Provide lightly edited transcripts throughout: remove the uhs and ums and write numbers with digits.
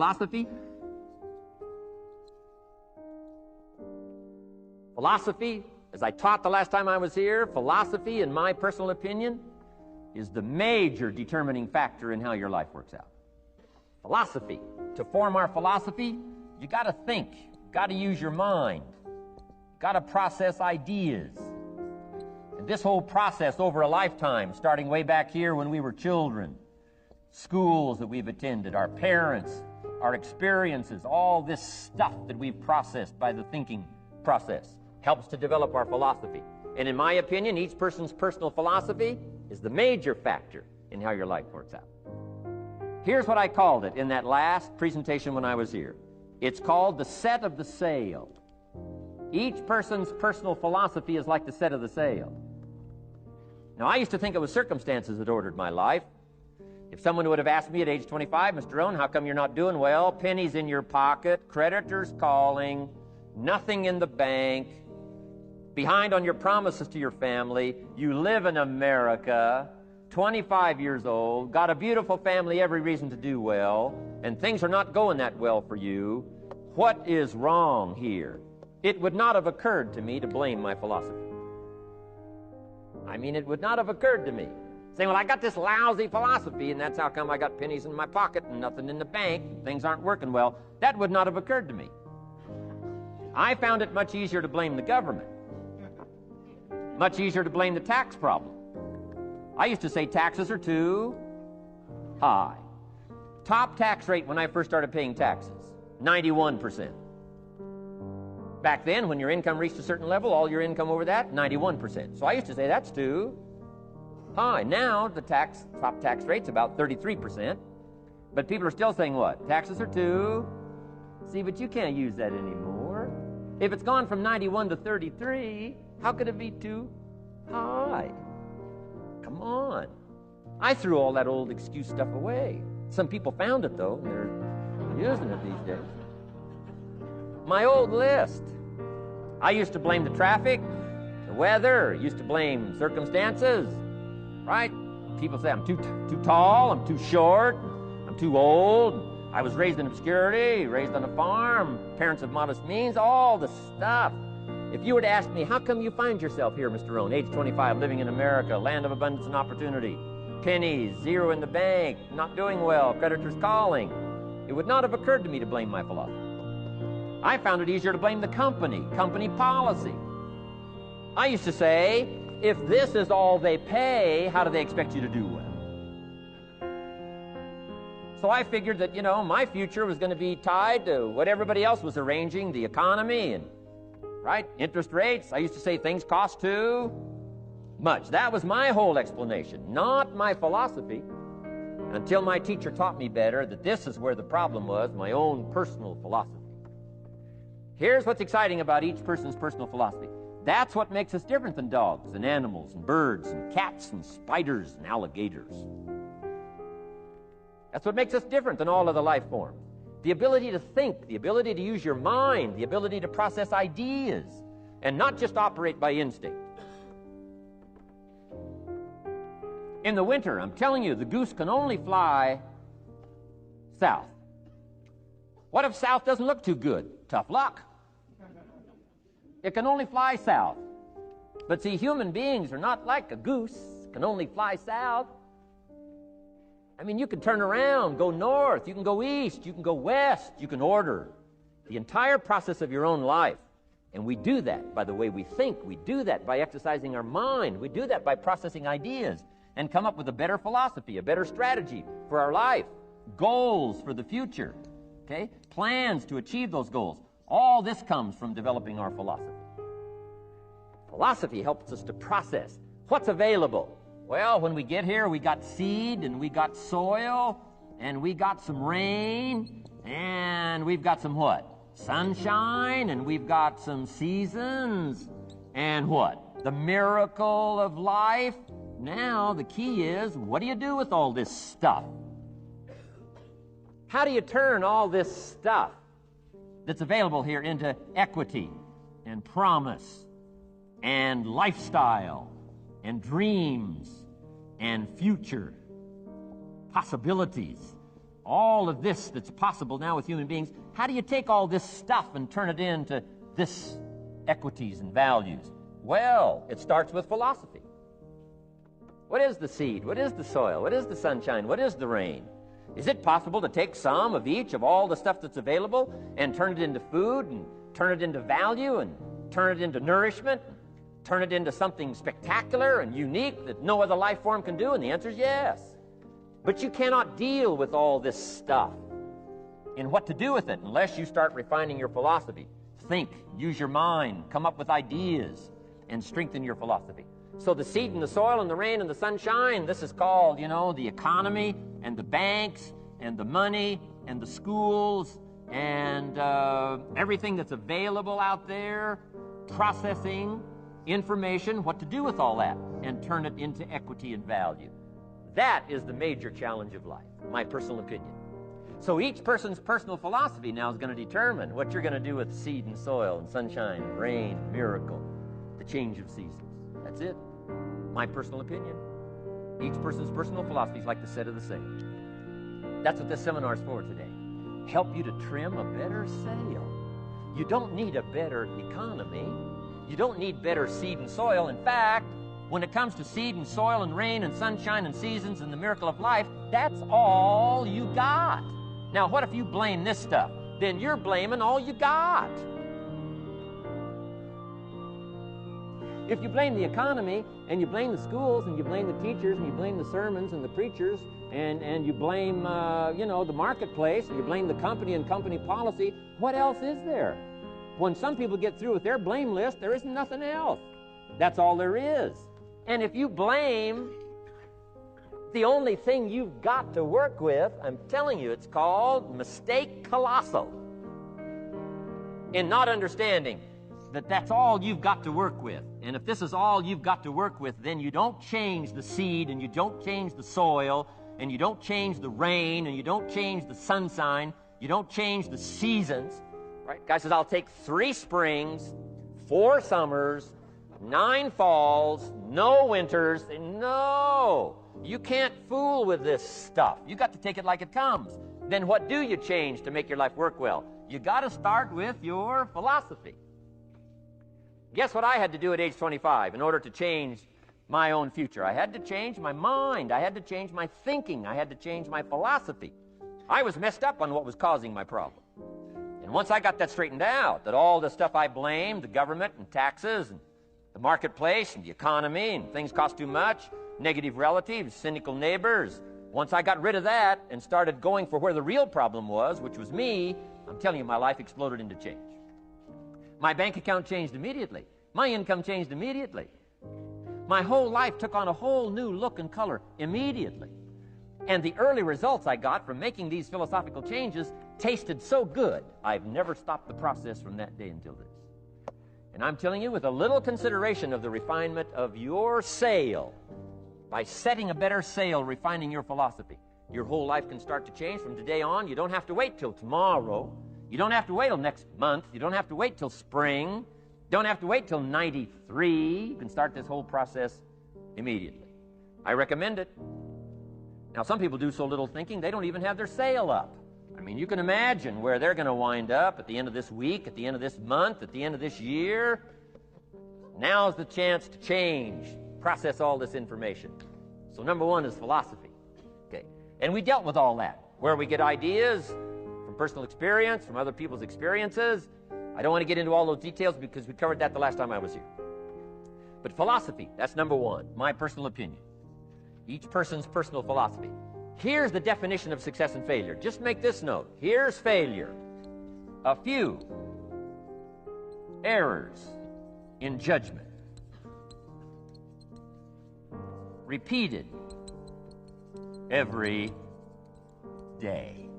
philosophy? Philosophy, as I taught the last time I was here, philosophy, in my personal opinion, is the major determining factor in how your life works out. Philosophy. To form our philosophy, you got to think, you got to use your mind, you got to process ideas. And this whole process over a lifetime, starting way back here when we were children, schools that we've attended, our parents, our experiences, all this stuff that we've processed by the thinking process helps to develop our philosophy. And in my opinion, each person's personal philosophy is the major factor in how your life works out. Here's what I called it in that last presentation when I was here. It's called the set of the sail. Each person's personal philosophy is like the set of the sail. Now, I used to think it was circumstances that ordered my life. If someone would have asked me at age 25, Mr. Rohn, how come you're not doing well? Pennies in your pocket, creditors calling, nothing in the bank, behind on your promises to your family, you live in America, 25 years old, got a beautiful family, every reason to do well, and things are not going that well for you. What is wrong here? It would not have occurred to me to blame my philosophy. I mean, it would not have occurred to me. Saying, well, I got this lousy philosophy, and that's how come I got pennies in my pocket and nothing in the bank, and things aren't working well. That would not have occurred to me. I found it much easier to blame the government. Much easier to blame the tax problem. I used to say taxes are too high. Top tax rate when I first started paying taxes, 91%. Back then, when your income reached a certain level, all your income over that, 91%. So I used to say that's too high. Now, the top tax rate's about 33%. But people are still saying what? Taxes are too. See, but you can't use that anymore. If it's gone from 91 to 33, how could it be too high? Come on. I threw all that old excuse stuff away. Some people found it, though, and they're using it these days. My old list. I used to blame the traffic, the weather, used to blame circumstances, right? People say I'm too tall, I'm too short, I'm too old. I was raised in obscurity, raised on a farm, parents of modest means, all the stuff. If you were to ask me, how come you find yourself here, Mr. Rohn, age 25, living in America, land of abundance and opportunity, pennies, zero in the bank, not doing well, creditors calling, it would not have occurred to me to blame my philosophy. I found it easier to blame the company policy. I used to say, if this is all they pay, how do they expect you to do well? So I figured that, my future was going to be tied to what everybody else was arranging, the economy and, right, interest rates. I used to say things cost too much. That was my whole explanation, not my philosophy, until my teacher taught me better that this is where the problem was, my own personal philosophy. Here's what's exciting about each person's personal philosophy. That's what makes us different than dogs and animals and birds and cats and spiders and alligators. That's what makes us different than all other life forms. The ability to think, the ability to use your mind, the ability to process ideas, and not just operate by instinct. In the winter, I'm telling you, the goose can only fly south. What if south doesn't look too good? Tough luck. It can only fly south. But see, human beings are not like a goose, can only fly south. I mean, you can turn around, go north, you can go east, you can go west, you can order the entire process of your own life. And we do that by the way we think. We do that by exercising our mind. We do that by processing ideas and come up with a better philosophy, a better strategy for our life, goals for the future, okay? Plans to achieve those goals. All this comes from developing our philosophy. Philosophy helps us to process what's available. Well, when we get here, we got seed, and we got soil, and we got some rain, and we've got some what? Sunshine, and we've got some seasons, and what? The miracle of life. Now, the key is, what do you do with all this stuff? How do you turn all this stuff that's available here into equity and promise and lifestyle and dreams and future possibilities all of this that's possible now with human beings, how do you take all this stuff and turn it into this equities and values? Well, it starts with philosophy. What is the seed? What is the soil? What is the sunshine? What is the rain? Is it possible to take some of each of all the stuff that's available and turn it into food and turn it into value and turn it into nourishment, turn it into something spectacular and unique that no other life form can do? And the answer is yes. But you cannot deal with all this stuff and what to do with it unless you start refining your philosophy. Think, use your mind, come up with ideas, and strengthen your philosophy. So the seed and the soil and the rain and the sunshine, this is called, the economy and the banks and the money and the schools and everything that's available out there, processing information, what to do with all that, and turn it into equity and value. That is the major challenge of life, my personal opinion. So each person's personal philosophy now is going to determine what you're going to do with seed and soil and sunshine and rain, miracle, the change of seasons. That's it. My personal opinion. Each person's personal philosophy is like the set of the sail. That's what this seminar is for today. Help you to trim a better sail. You don't need a better economy. You don't need better seed and soil. In fact, when it comes to seed and soil and rain and sunshine and seasons and the miracle of life, that's all you got. Now, what if you blame this stuff? Then you're blaming all you got. If you blame the economy and you blame the schools and you blame the teachers and you blame the sermons and the preachers and you blame, the marketplace and you blame the company and company policy, what else is there? When some people get through with their blame list, there isn't nothing else. That's all there is. And if you blame the only thing you've got to work with, I'm telling you, it's called mistake colossal. In not understanding that that's all you've got to work with. And if this is all you've got to work with, then you don't change the seed and you don't change the soil and you don't change the rain and you don't change the sunshine, you don't change the seasons. Right? Guy says, I'll take 3 springs, 4 summers, 9 falls, no winters. No, you can't fool with this stuff. You got to take it like it comes. Then what do you change to make your life work well? You got to start with your philosophy. Guess what I had to do at age 25 in order to change my own future? I had to change my mind. I had to change my thinking. I had to change my philosophy. I was messed up on what was causing my problem. And once I got that straightened out, that all the stuff I blamed, the government and taxes and the marketplace and the economy and things cost too much, negative relatives, cynical neighbors, once I got rid of that and started going for where the real problem was, which was me, I'm telling you, my life exploded into change. My bank account changed immediately. My income changed immediately. My whole life took on a whole new look and color immediately. And the early results I got from making these philosophical changes tasted so good, I've never stopped the process from that day until this. And I'm telling you, with a little consideration of the refinement of your sail, by setting a better sail, refining your philosophy, your whole life can start to change from today on. You don't have to wait till tomorrow. You don't have to wait till next month. You don't have to wait till spring. You don't have to wait till 93. You can start this whole process immediately. I recommend it. Now, some people do so little thinking, they don't even have their sail up. I mean, you can imagine where they're going to wind up at the end of this week, at the end of this month, at the end of this year. Now's the chance to change, process all this information. So number 1 is philosophy. Okay. And we dealt with all that, where we get ideas from personal experience, from other people's experiences. I don't want to get into all those details because we covered that the last time I was here. But philosophy, that's number 1, my personal opinion. Each person's personal philosophy. Here's the definition of success and failure. Just make this note. Here's failure. A few errors in judgment. Repeated every day.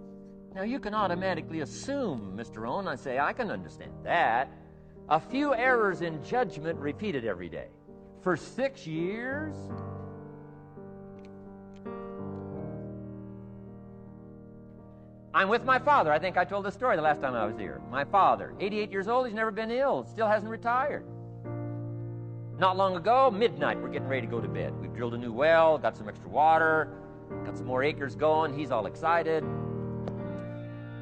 Now, you can automatically assume, Mr. Rohn, I say, I can understand that. A few errors in judgment repeated every day. For 6 years? I'm with my father. I think I told this story the last time I was here. My father, 88 years old, he's never been ill, still hasn't retired. Not long ago, midnight, we're getting ready to go to bed. We've drilled a new well, got some extra water, got some more acres going. He's all excited.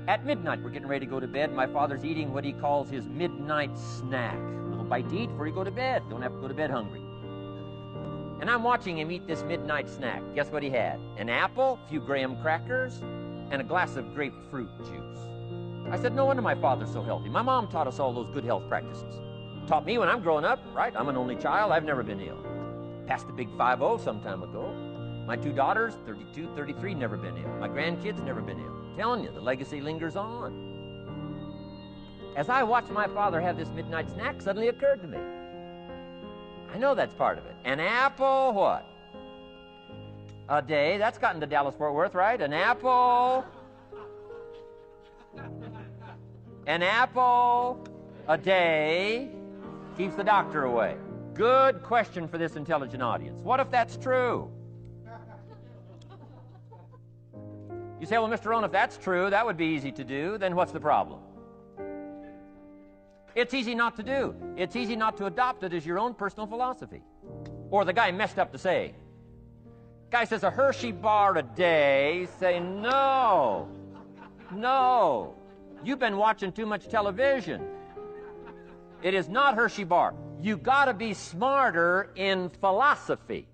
At midnight, we're getting ready to go to bed. My father's eating what he calls his midnight snack. A little bite to eat before you go to bed. Don't have to go to bed hungry. And I'm watching him eat this midnight snack. Guess what he had? An apple, a few graham crackers, and a glass of grapefruit juice. I said, no wonder my father's so healthy. My mom taught us all those good health practices. Taught me when I'm growing up, right? I'm an only child. I've never been ill. Passed the big 5-0 some time ago. My 2 daughters, 32, 33, never been ill. My grandkids, never been ill. I'm telling you, the legacy lingers on. As I watched my father have this midnight snack, suddenly occurred to me. I know that's part of it. An apple, what? A day. That's gotten to Dallas-Fort Worth, right? An apple. An apple a day keeps the doctor away. Good question for this intelligent audience. What if that's true? You say, well, Mr. Rohn, if that's true, that would be easy to do. Then what's the problem? It's easy not to do. It's easy not to adopt it as your own personal philosophy. Or the guy messed up the saying. Guy says a Hershey bar a day. Say, no. No. You've been watching too much television. It is not Hershey bar. You got to be smarter in philosophy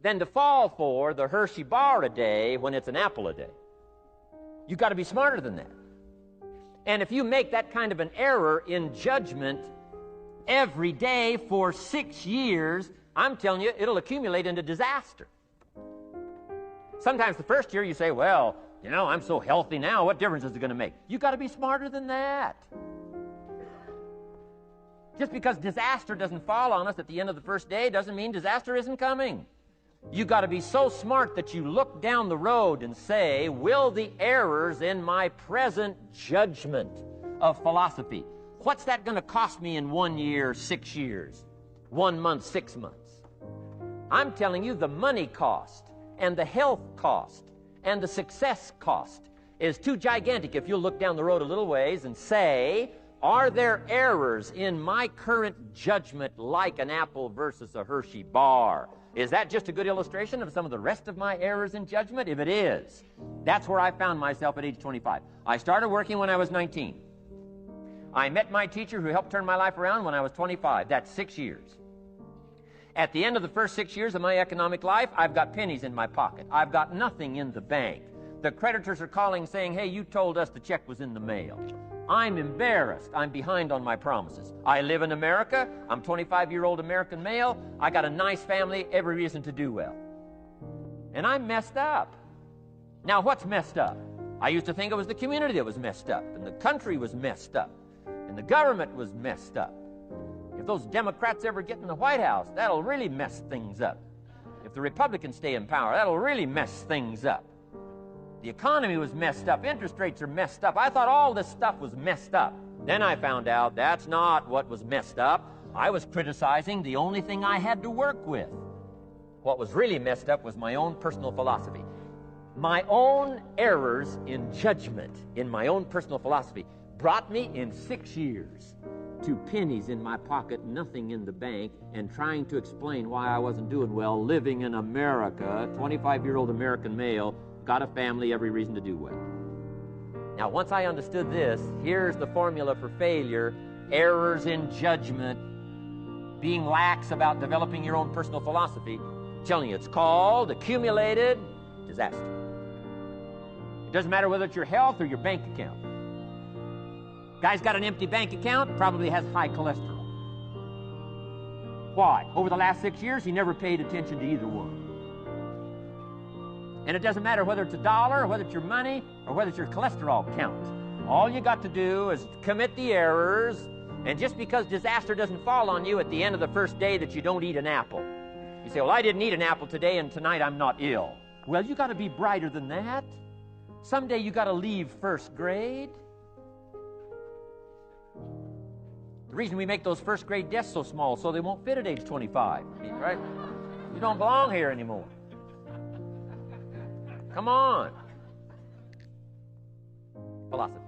than to fall for the Hershey bar a day when it's an apple a day. You got to be smarter than that. And if you make that kind of an error in judgment every day for 6 years, I'm telling you, it'll accumulate into disaster. Sometimes the first year you say, well, you know, I'm so healthy now, what difference is it going to make? You got to be smarter than that. Just because disaster doesn't fall on us at the end of the first day doesn't mean disaster isn't coming. You got to be so smart that you look down the road and say, will the errors in my present judgment of philosophy, what's that going to cost me in 1 year, 6 years, 1 month, 6 months? I'm telling you, the money cost and the health cost and the success cost is too gigantic if you'll look down the road a little ways and say, are there errors in my current judgment like an apple versus a Hershey bar? Is that just a good illustration of some of the rest of my errors in judgment? If it is, that's where I found myself at age 25. I started working when I was 19. I met my teacher who helped turn my life around when I was 25. That's 6 years. At the end of the first 6 years of my economic life, I've got pennies in my pocket. I've got nothing in the bank. The creditors are calling saying, hey, you told us the check was in the mail. I'm embarrassed. I'm behind on my promises. I live in America. I'm 25-year-old American male. I got a nice family, every reason to do well. And I'm messed up. Now, what's messed up? I used to think it was the community that was messed up, and the country was messed up, and the government was messed up. If those Democrats ever get in the White House, that'll really mess things up. If the Republicans stay in power, that'll really mess things up. The economy was messed up. Interest rates are messed up. I thought all this stuff was messed up. Then I found out that's not what was messed up. I was criticizing the only thing I had to work with. What was really messed up was my own personal philosophy. My own errors in judgment in my own personal philosophy brought me in 6 years to pennies in my pocket, nothing in the bank, and trying to explain why I wasn't doing well living in America, 25-year-old American male, got a family, every reason to do well. Now, once I understood this, here's the formula for failure: errors in judgment, being lax about developing your own personal philosophy. I'm telling you, it's called accumulated disaster. It doesn't matter whether it's your health or your bank account. Guy's got an empty bank account, probably has high cholesterol. Why? Over the last 6 years, he never paid attention to either one. And it doesn't matter whether it's a dollar, or whether it's your money, or whether it's your cholesterol count. All you got to do is commit the errors, and just because disaster doesn't fall on you at the end of the first day that you don't eat an apple. You say, well, I didn't eat an apple today, and tonight I'm not ill. Well, you got to be brighter than that. Someday you got to leave first grade. The reason we make those first grade desks so small so they won't fit at age 25, right? You don't belong here anymore. Come on. Philosophy.